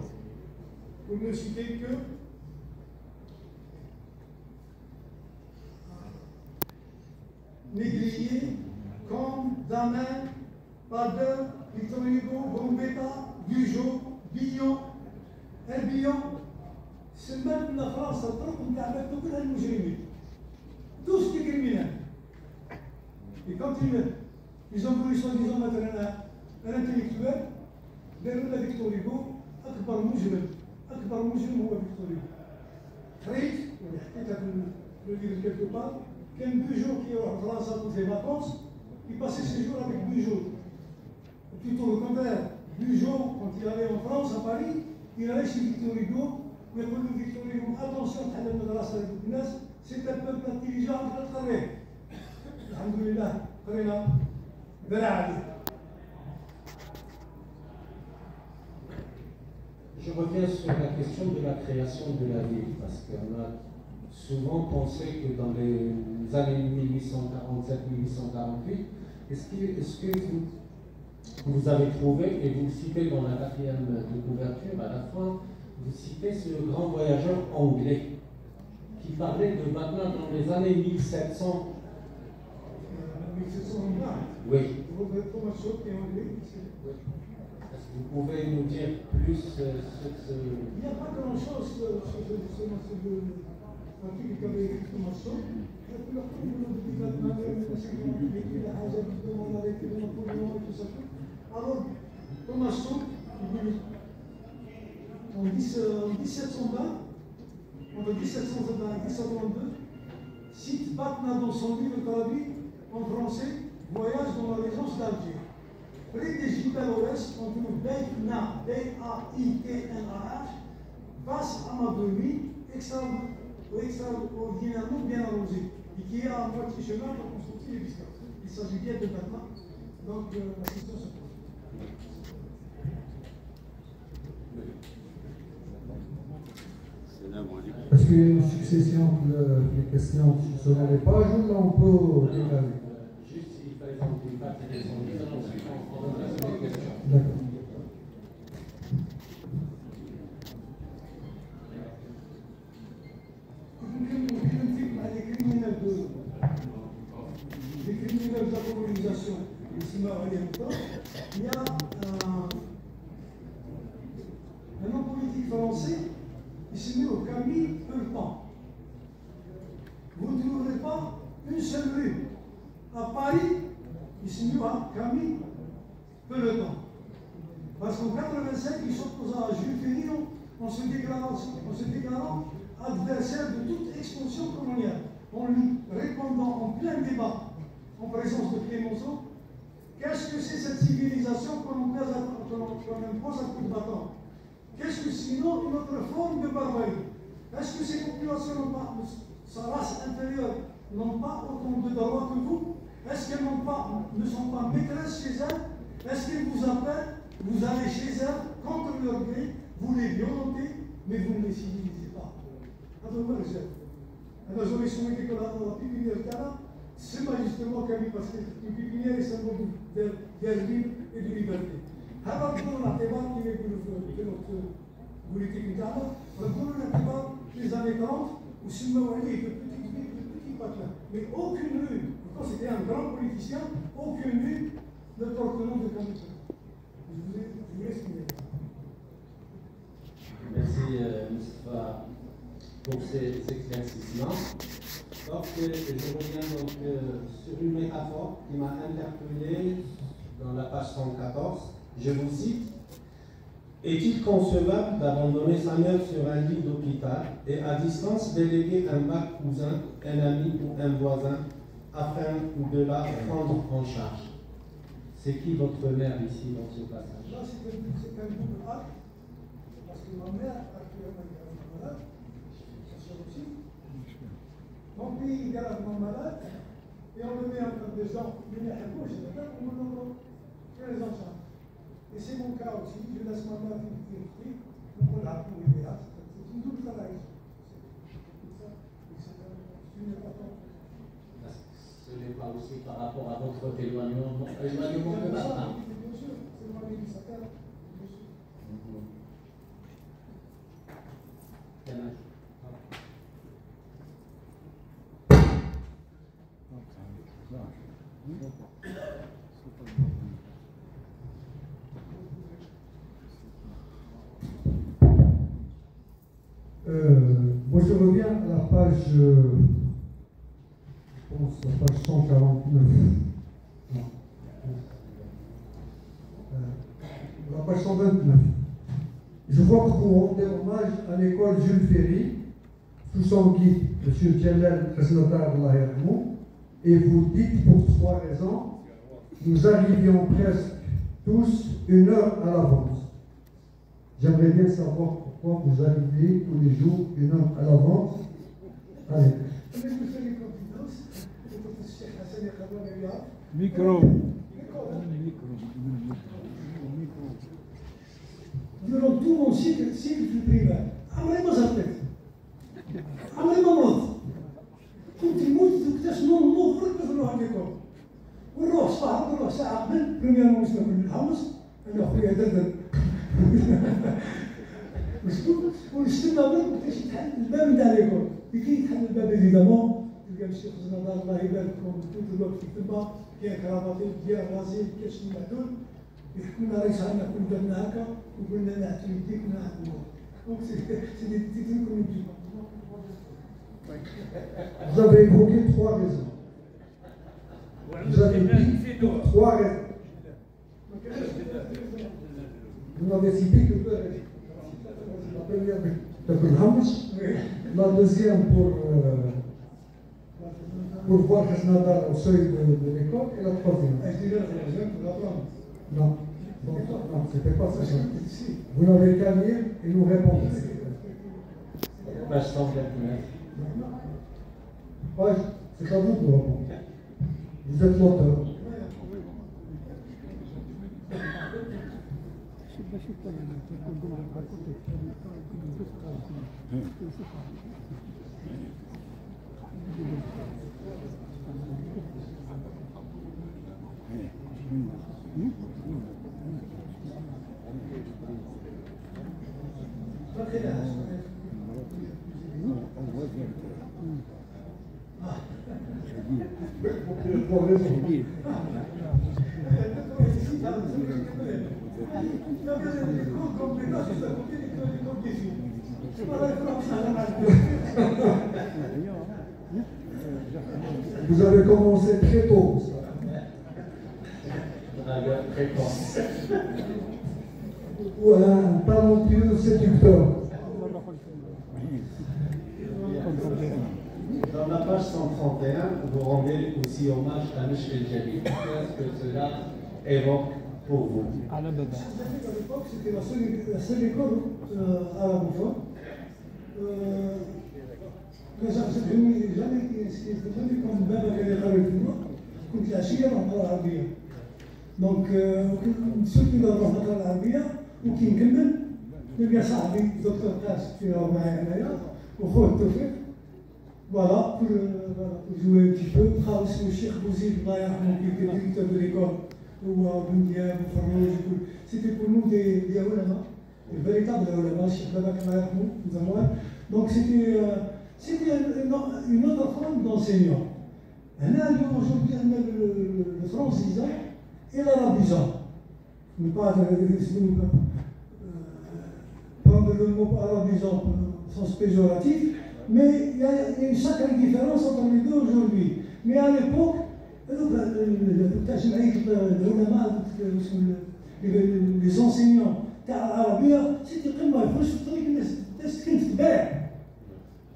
On ne citait que Négrier, Combe, Damen, Padeur, Victor Hugo, Gambetta, Gujo, Billon, Herbillon, c'est même la France a trop avec tous les mujrimin. Tous des criminels. Et quand Ils ont voulu soi-disant mettre un intellectuel derrière Victor Hugo, أكبر مجرم هو Victor Hugo. حريت يعني حكيت لك le livre quelque part, qu'un Bugeaud qui est en France à toutes les vacances, il passait ses jours avec Bugeaud. Plutôt le contraire, Bugeaud, quand il allait en France, à Paris, il allait chez Victor Hugo, il a dit Victor Hugo, attention, c'est un peuple intelligent qui va travailler. Alhamdulillah, قرينا بلا عليه. Je reviens sur la question de la création de la ville, parce qu'on a souvent pensé que dans les années 1847-1848, est-ce que vous avez trouvé, et vous citez dans la 4e de couverture, à la fin, vous citez ce grand voyageur anglais qui parlait de Batna dans les années 1700. 1700, oui. Thomas Shaw qui est anglais. Est-ce que vous pouvez nous dire plus Il n'y a pas grand-chose sur l'article qu'avait écrit Thomas Shaw. Je peux leur trouver le nom de Batna, la Haja, on avait écrit Napoléon et tout ça. Alors, Thomas Shaw, en 1720, entre 1720 et 1722, cite Batna dans son livre traduit en français, Voyage dans la régence d'Alger. Près des Jibel Ouest, on trouve Baitna, B-A-I-T-N-A-H, face à ma nuit, extraordinairement bien arrosée, et qui est à moitié chemin pour construire les biscuits. Il s'agit bien de Batna, donc la question se pose. Est-ce qu'il y a une succession de questions selon les pages ou là on peut décaler? Juste s'il fallait prendre une partie des enseignements, ensuite on prendra des questions. D'accord. Les criminels de la colonisation, il y a un homme politique français qui s'est mis au Camille Peuletan. Vous ne trouverez pas une seule rue à Paris qui s'est mis à Camille Peuletan. Parce qu'en 1985, il s'opposa à Jules Ferry en se déclarant adversaire de toute expansion coloniale, en lui répondant en plein débat, en présence de Clémenceau, qu'est-ce que c'est cette civilisation qu'on impose à coup de bâton? Qu'est-ce que sinon une autre forme de barbarie? Est-ce que ces populations n'ont pas, sa race inférieure, n'ont pas autant de droits que vous? Est-ce qu'elles ne sont pas maîtresses chez elles? Est-ce qu'elles vous appellent? Vous allez chez elles contre leur gré, vous les violentez, mais vous ne les civilisez pas. Alors, j'aurais souhaité que la pépinière, c'est pas justement Camille, parce qu'une pépinière est symbole d'air libre et de liberté. هذا الدور الاعتبار اللي يقولوا في البوليتيك نتاعنا نقولوا الاعتبار في les années 30 وسموا عليه petit patelin. Mais aucune rue, quand c'était un grand politicien, aucune rue ne porte le nom de Camille. Je vous laisse finir. Merci Moustapha pour ces éclaircissements. Donc, je reviens donc sur une métaphore qui m'a interpellé dans la page 114. Je vous cite: est-il concevable d'abandonner sa mère sur un lit d'hôpital et à distance déléguer un vague cousin, un ami ou un voisin afin de la prendre en charge? C'est qui votre mère ici dans ce passage? Là, c'est un double acte, parce que ma mère, actuellement, est malade, sa soeur aussi. Mon pays est gravement malade, et on le met en train de gens, il y a un peu, je vais on me les enfants. Et c'est mon cas aussi, je laisse ma mère vivre, on l'a pour les béats. C'est une double travail. C'est une importance. Ce n'est pas aussi par rapport à votre éloignement de la femme. Bien sûr, c'est moi qui ça bien sûr. Quel âge? Moi je reviens à la page, je pense la page 149. Non, 1929. Je vois que vous rendez hommage à l'école Jules Ferry, sous son guide, M. Djellal Khasnatar, et vous dites pour 3 raisons, nous arrivions presque tous 1 heure à l'avance. J'aimerais bien savoir pourquoi vous arrivez tous les jours 1 heure à l'avance. Allez. Micro. Durant tout mon cycle primaire, عمري ما زرتك عمري ما نوض كنت نموت وكتاش نوض غير نروح ليكم ونروح صباح ونروح ساعة قبل بريمير مونستر من الحمص أنا خويا دردر ونستنى برك باش يتحل الباب نتاع ليكول كي يتحل الباب ايفيدامون تلقى الشيخ زنادار الله يبارك لكم طول الوقت في التما كاين كرافاتي ديال راسي كاش المعدول يحكوا لنا رئيس عندنا كل درنا هكا وقلنا نعطي يديك ونعطي دونك سيدي تيتيكم يجي. Vous avez évoqué 3 raisons. Vous avez dit 3 raisons. Vous n'avez cité que 2 raisons. La première pour le Hamas, la deuxième pour voir Khasnatar au seuil de l'école, et la troisième. Non, non, c'était pas ça. Vous n'avez qu'à lire et nous répondre. Page 129. Page, c'est à vous de répondre. Vous êtes l'auteur. Vous avez commencé très tôt. Réponse. Ou un talentueux séducteur. Dans la page 131, vous rendez aussi hommage à Michel Djali. Qu'est-ce que cela évoque pour vous? À l'époque, c'était la seule école arabophone. ما jamais كان بابا كان يقرا فينا كنت العشيه نروح نقرا العربيه دونك نسوق نروح نقرا العربيه وكي نكمل نلقى صاحبي دكتور قاس كيراو معايا هنايا وخوه توفيق فوالا pour jouer un petit peu خالص اسمه الشيخ بوزيد الله يرحمه كي كان ديريكتور دو ليكول هو بن دياب وفروج وكل سيتي بور نو دي علماء الفيريتابل علماء الشيخ بابا الله يرحمه من زمان دونك C'était une autre forme d'enseignant. Aujourd'hui, on a le francisant et l'arabisant. Ne pas prendre le mot arabisant au sens péjoratif, mais il y a une sacrée différence entre les deux aujourd'hui. Mais à l'époque, les enseignants d'Arabie, c'était comme il faut se trouver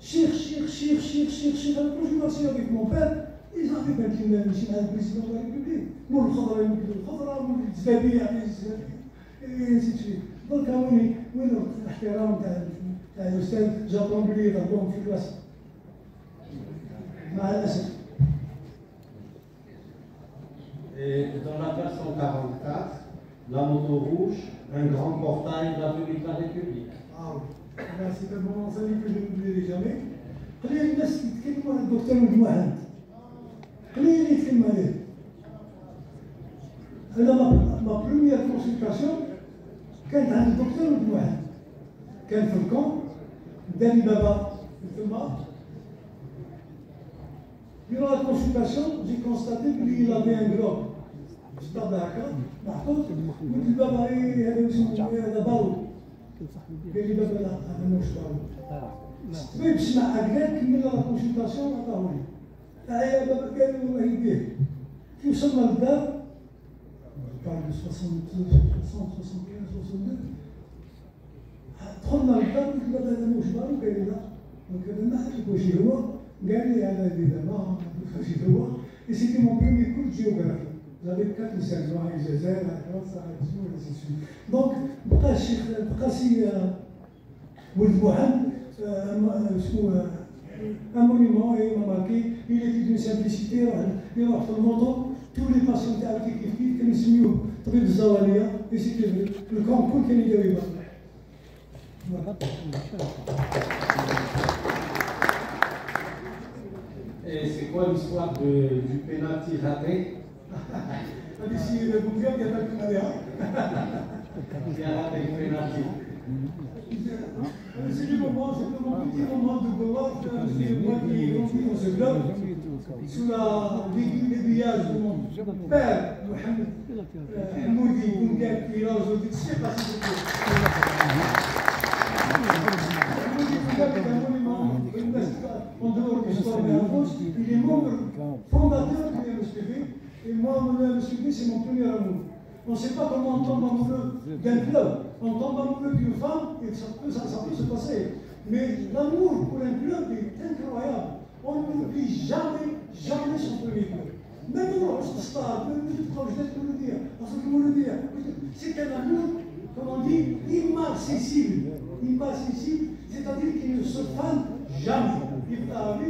Cheikh, quand je marchais avec mon père, ils avaient quand même le président de la République. Moi, le Khadra, le Zbabia, et ainsi de suite. Donc, oui, l'ihtiram تاع الأستاذ j'apprends à lire donc في classe. مع الأسف. Et dans la page 144, la moto rouge, un grand portail de l'avenue de la République. Ah oui. C'est un moment que je n'oublierai jamais. قليل الناس يتكلموا عن الدكتور مجموعات قليل يتكلموا عليه. أنا ما بروميير كونسلتاسيون كانت عند الدكتور مجموعات كان في الكون داني بابا ثم durant la consultation j'ai constaté que lui il avait un globe جداد هكا محطوط قلت لبابا هذا اسمه هذا بارو قال لي بابا لا هذا مش بارو ما بسمع هكذا كملنا لا كونسلتاسيون عطاهولي يا بابا قال لي والله يديه كي وصلنا للدار parle de 60, 75, 62. دخلنا للدار قلت له هذا مش بارو قال لي لا دونك هذا ما عرف واش هو قال لي هذا اللي دابا ما عرفتش واش هو اي سيتي مون بروميي كول جيوغرافي j'avais 4 ou 5 ans avec Jazelle, à França, et ainsi de suite. Donc, بقى سي ولد بوحد un monument et m'a marqué, il était d'une simplicité, il a fait le moto, tous les patients étaient avec qui كانوا يسميوه طبيب الزوالية, et c'était le concours كان يداوي بها. Et c'est quoi l'histoire du penalty raté? Ici, le gouvernement, il y a pas de caméra. Qui a raté le penalty? C'est le petit moment de gloire, c'est moi qui ai grandi dans ce club, sous l'aiguillage de mon père, Mohamed Moudi, Boungan, qui est là aujourd'hui. Je ne sais pas si c'est un monument, en dehors du sport de la France, il est membre fondateur du MSPB, et moi, le MSPB, c'est mon premier amour. On ne sait pas comment on tombe amoureux d'un club, on tombe amoureux d'une femme, et ça peut se passer. Mais l'amour pour un club est incroyable. On n'oublie jamais son premier club. Même dans le stade, même quand je laisse le dire, parce que vous le dire, c'est un amour, comme on dit, immarcessible. Immarcessible, c'est-à-dire qu'il ne se fane jamais. Il a vu,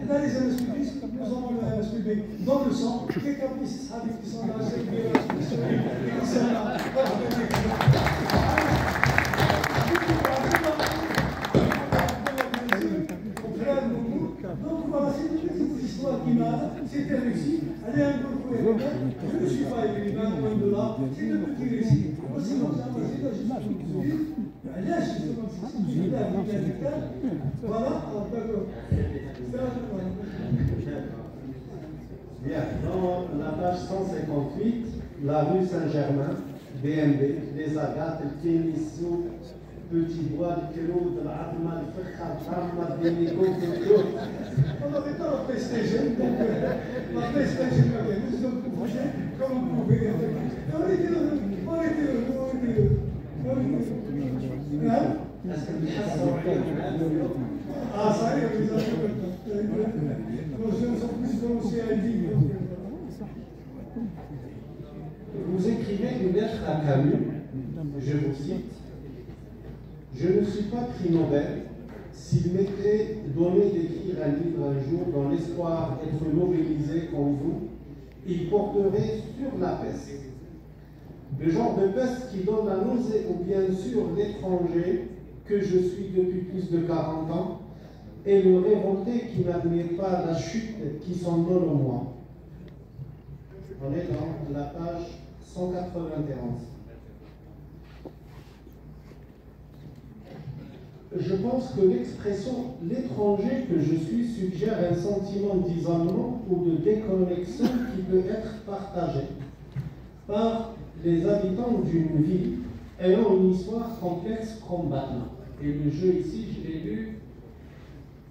là les MSPB, nous avons le MSPB dans le sang, les caprices qui sont dans la sécurité, qui sont là. Donc voilà, c'est une petite histoire qui m'a, c'était réussi. Elle est un peu courante, je ne suis pas écrivain, loin de là, c'est un petit récit. Aussi, dans un passé, là, je suis là, justement, c'est là, voilà, alors d'accord. Bien, dans la page 158, la rue Saint-Germain, BNB, les agates, le Kénissou, Petit Bois, le Kélo, de l'Adma, le Ferkha, le Bénico, On n'avait pas la PlayStation, donc la PlayStation, nous sommes couchés comme on pouvait. On était heureux. Est-ce que les chats sont Ah, ça y est, les nos jeunes sont plus aussi à dire. Vous écrivez une lettre à Camus, je vous cite. Je ne suis pas prix Nobel. S'il m'était donné d'écrire un livre un jour dans l'espoir d'être nobelisé comme vous, il porterait sur la peste. Le genre de peste qui donne la nausée ou bien sûr l'étranger que je suis depuis plus de 40 ans et le révolté qui n'admet pas la chute qui s'en donne au moi. On est dans la page 191. Je pense que l'expression « l'étranger que je suis » suggère un sentiment d'isolement ou de déconnexion qui peut être partagé par les habitants d'une ville ayant une histoire complexe comme Batman. Et le jeu ici, je l'ai lu,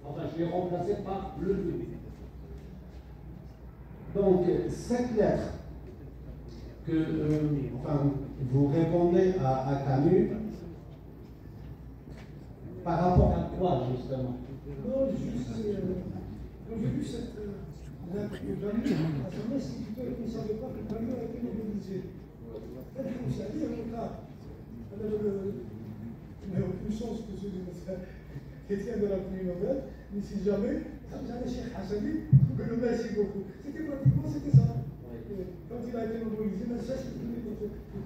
enfin je l'ai remplacé par le jeu. Donc cette lettre que vous répondez à Camus, par rapport à quoi, justement? Non, juste, quand j'ai lu cette lettre de Camus, à son instituteur, il ne savait pas que Camus a été mobilisé. Vous savez, il n'a aucune chance que celui qui tient de la prix Nobel, mais si jamais, ça vous allez chez Hassani, que le merci beaucoup. C'était pratiquement ça. Quand il a été mobilisé, ça c'est le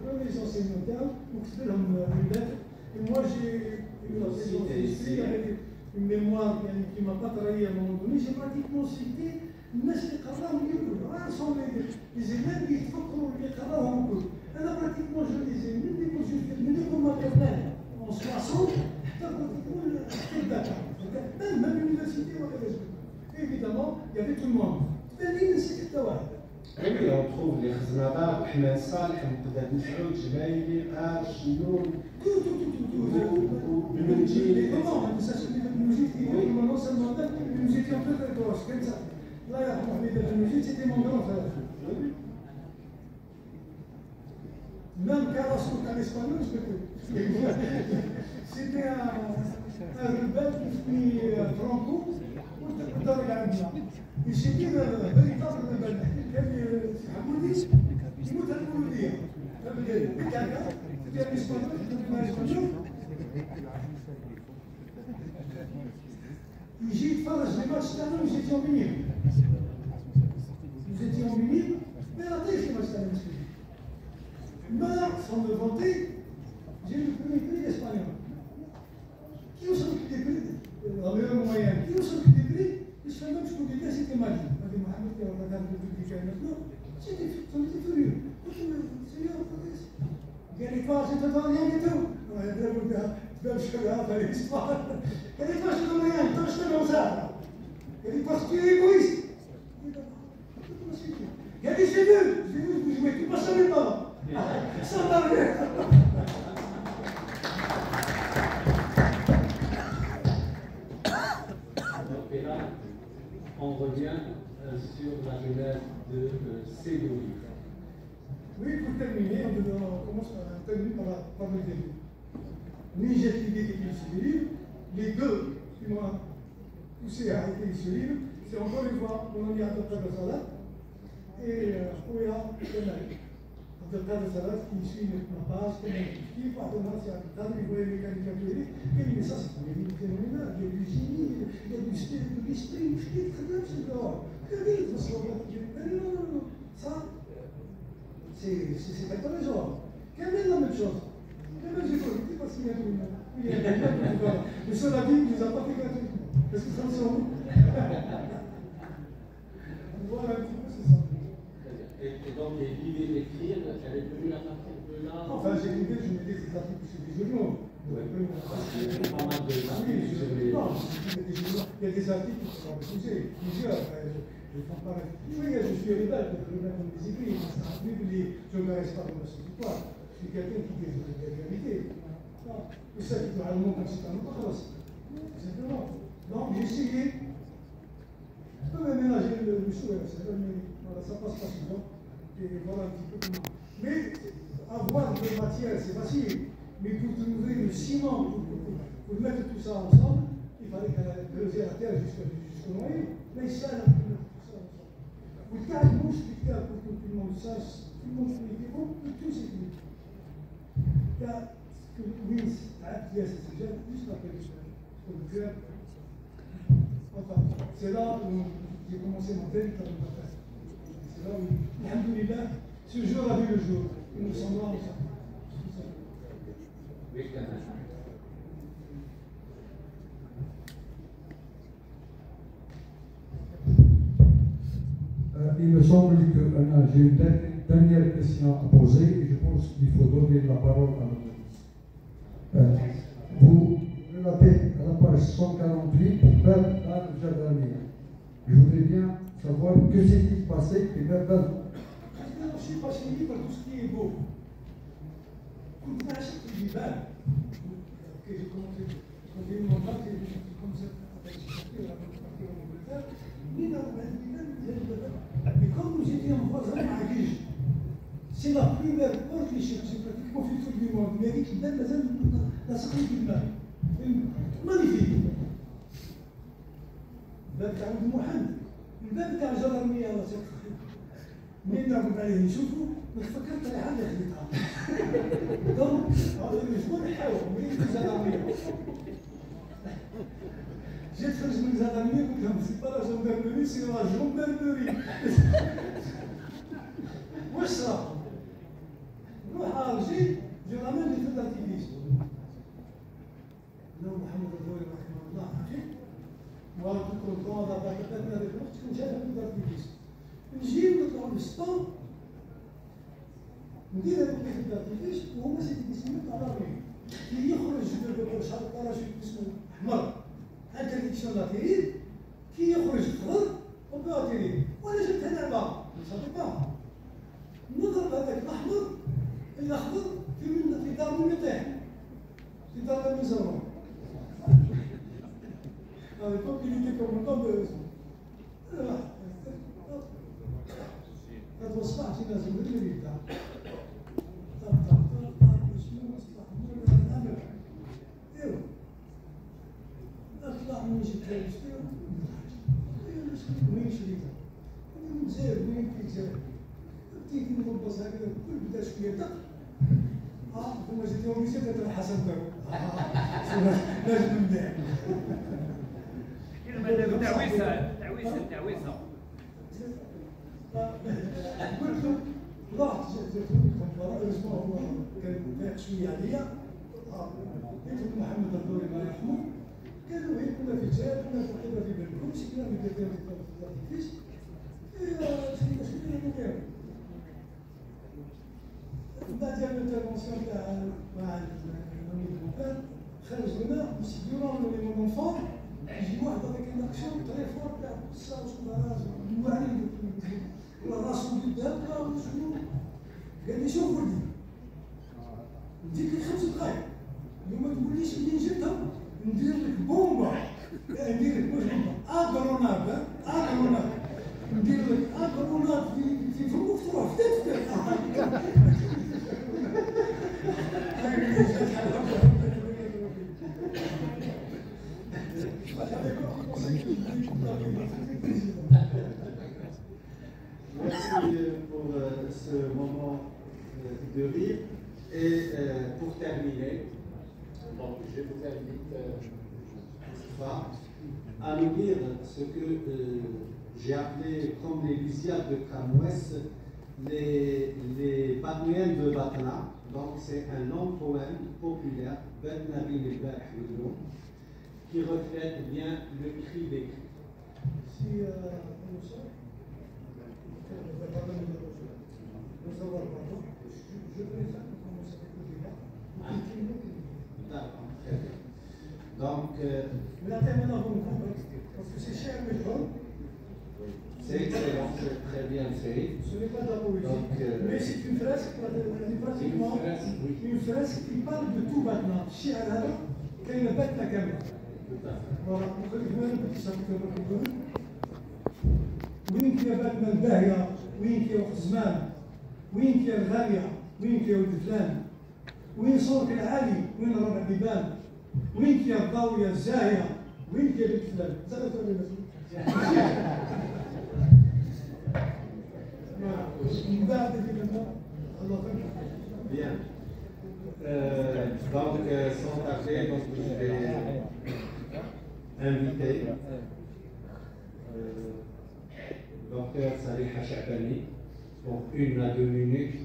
premier enseignant pour que c'était une lettre. Et moi j'ai eu la ici avec une mémoire qui ne m'a pas trahi à un moment donné, j'ai pratiquement cité الناس اللي قراهم يقولوا راسهم les élèves qui يتفكروا اللي قراهم الكل. انا pratiquement je lisais من maternelle en 60 حتى pratiquement le Dakar. Même l'université وكذا. Évidemment, il y avait tout le monde. فاللي نسيت حتى واحد. Oui, on trouve les Khaznadar, Ahmed Saleh, Mqdad Msaoud, Jbaili, Qash, Noun. Tout. Comment ça se fait de musique qui non seulement nous étions peu très proches, comme ça. Là, il y a de musique, c'était mon grand frère. même Carlos en espagnol, c'était un rebelle qui fait Franco, dans la Gambia. Et c'était un véritable rebelle. Hamoudi, il m'a dit, c'était un espagnol, c'était un espagnol. يجي يتفرج لي ماتش تاعنا ويجي يوميين. J'étais en minime, mais la tête, c'est moi qui t'avais expliqué. Mais, sans me vanter, j'ai eu le premier prix d'espagnol. Qui s'occupe des prix? Dans le moyen. Qui s'occupe des prix? Et je fais même, je peux dire, c'était Mali. On dit, Mohamed, qui a regardé le public maintenant. J'étais furieux. Seigneur, il y a les fois, j'étais dans rien du tout. Je suis là, dans l'histoire. Il y a des fois, je ne donne rien, tant je te donne ça. Il y a des fois, tu es égoïste. Il y a des cellules, vous jouez, tu passes même pas. Sans barrière. Et là, on revient sur la jeunesse de Sédouille. Oui, pour terminer, on commence par terminer par le début. Ni j'ai l'idée d'écrire ce livre, les deux qui m'ont poussé à écrire ce livre, c'est encore une fois mon ami Abdelkader de Salat et Ouya Kenari. Abdelkader de Salat qui suit ma page, qui appartenant à Abdelkader, il voyait mes caricatures, et il dit, mais ça c'est pour les livres phénoménales, il y a du génie, il y a du style, de l'esprit, je dis très bien, c'est dehors. Que vite, parce qu'on va dire, non, ça, c'est intéressant. Quelle est la même chose? J'ai politique parce qu'il y a tout le monde. Mais cela dit, il ne nous a pas fait gratuitement. Est-ce que ça me semble? Voilà un petit peu, c'est ça. Et donc, l'idée d'écrire, elle est venue à partir de là? Enfin, j'ai l'idée, je me dis, ces articles sur des journaux. Oui, il y a pas mal de articles sur les... Non, il y a des articles qui sont refusés, plusieurs. Je ne pas. Oui, je suis rebelle, je veux même des écrits, je ne me reste pas dans la société. Je suis quelqu'un qui dit la vérité. Et ça, qui doit aller comme c'est un autre, simplement. Donc, j'ai essayé. Je peux même ménager le souhait, mais voilà, ça passe pas souvent. Et voilà un petit peu comment. Mais avoir de matière, c'est facile. Mais pour trouver le ciment, pour mettre tout ça ensemble, il fallait creuser la terre jusqu'au noyau. Mais ça, là, tout ça ensemble. Pour que tout le monde sache, tout le monde se dit, bon, tout c'est fini. Oui, c'est juste après le cœur. Enfin, c'est là où j'ai commencé mon véritable bataille. C'est là où, alhamdoulilah, ce jour a vu le jour. Et nous sommes là ensemble. Oui, quand même. Il me semble que j'ai une dernière question à poser et je pense qu'il faut donner la parole à notre ministre. Vous relatez à la page 148 vers Al-Jadamia. Je voudrais bien savoir que s'est-il passé et vers Je suis passionné par tout ce qui est beau. Quand on achète du vin, que j'ai commencé, quand j'ai eu mon bac, j'ai commencé à faire en Angleterre, mais dans et comme nous étions voisins à Guige, c'est la première porte qui c'est pratiquement futur du monde, mais qui donne la sécurité du mal. Magnifique. الباب تاع ولد محمد، الباب تاع الجدرمية الله يسامحك. منين نعرض عليه نشوفه فكرت على حاجة خديتها. دونك شكون نحاول منين الجدرمية؟ جيت خرج من الجدرمية قلت لهم سي با لا جندرمري سي لا جندرمري. واش صرا؟ نروح الجي جو رامين لي في الارتيفيس. لا محمد الدوري رحمه الله عافيك. وأنا كنت هذا بعد ثلاث الوقت كنت شايف في الارتيفيس. نجي نطلع للسطور ندير هذوك في الارتيفيس وهما سيدي يسميو طرابي. كي يخرج شحال باراشوت اسمه احمر. هكا ديكسيون لاتيريد كي يخرج خضر وباتيريد وانا جبت لعبه صافي با نضرب هذاك الاحمر الاخضر في دار من يطيح في دار من زرون à l'époque il était commandant de وين شريتها؟ من الجزائر وين في الجزائر؟ بديت نغلبص هكذا الكل بدا شويه دق ثم جيت يوم جيت الحسن داو لازم نبيع تعويسه قلت له رحت جيت الاسبوع هو كان فايق شويه عليا قلت له محمد الدوري الله يرحمه قال له هي كنا في الجزائر كنا في القبه في بلدكم سكنا في بلدكم فيش شنو نديرو بعد جاب الانترفونسيون تاع مع المدير المكان خرج لنا مسيون لي مونفون يجي واحد هذاك النقشون تليفون تاع الصاروخ وشكون يوعي ولا راسو قدام شنو قال لي شوف ولدي نديك 5 دقائق اليوم ما تقوليش اللي نجدها ندير لك بومبا ندير لك واش بومبا اغرونات ندير لك اغرونات في المفترى فتات Merci pour ce moment de rire. Et pour terminer, donc je vous invite à nous lire ce que j'ai appelé comme les Lysiades de Camouès, les Badouènes de Batna. Donc c'est un long poème populaire, Ben Nabil el-Bahri, qui reflète bien le cri des cris. Donc, c'est excellent, c'est très bien fait. Ce n'est pas de la poésie, mais c'est une fresque, pratiquement une fresque qui parle de tout Batna. الشعر هذا كاين باتنا كامله. voilà نخليك هنا بدي نشرح لكم وين كاين باتنا الباهيه، وين كاين وقت الزمان، وين كاين الغاليه، وين كاين ولد فلان، وين صورك العالي، وين الربع بيبان، وين كاين الضاويه الزاهيه، وين كاين بنت فلان. زعما تقول لي Bien. Donc, sans tarder, donc, je vais inviter docteur Saliha Chabani pour 1 à 2 minutes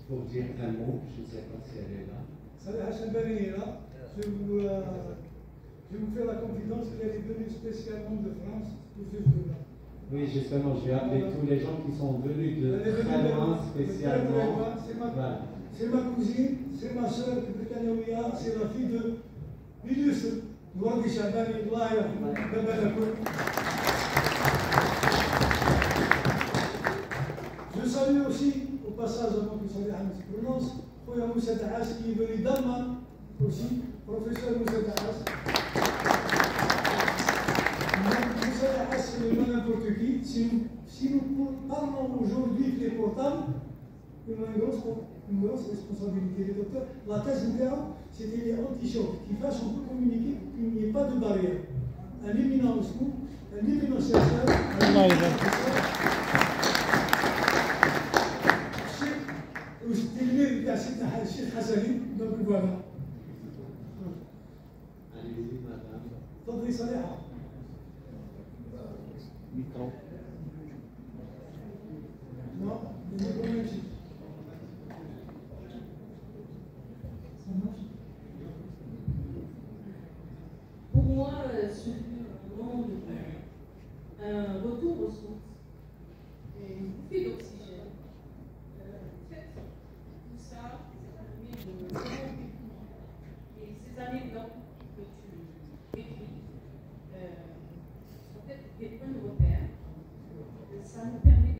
pour dire un mot. Je ne sais pas si elle est là. Saliha Chabani est là. Je vous fais la confidence qu'elle est venue spécialement de France pour ce jour-là. Oui, justement, j'ai appelé tous les gens qui sont venus de très loin spécialement. C'est ma cousine, c'est ma soeur qui est britannique, c'est la fille de l'illustre Nourdi Chabani, Allah yarhamou, Baba Lakoun. Je salue aussi, au passage, avant que Saliha se prononce, Khoya Moussa Taas qui est venu d'Allemagne aussi, professeur Moussa Taas. C'est n'importe qui. Si nous parlons aujourd'hui des portables, on a une grosse responsabilité des docteurs. La thèse interne, c'était les anti-chocs qui fassent qu'on peut communiquer qu'il n'y ait pas de barrière. Un éminent Moscou, un éminent chercheur, Cheikh Hassani, donc voilà. Allez-y, madame. Tandis Saliha. Micro.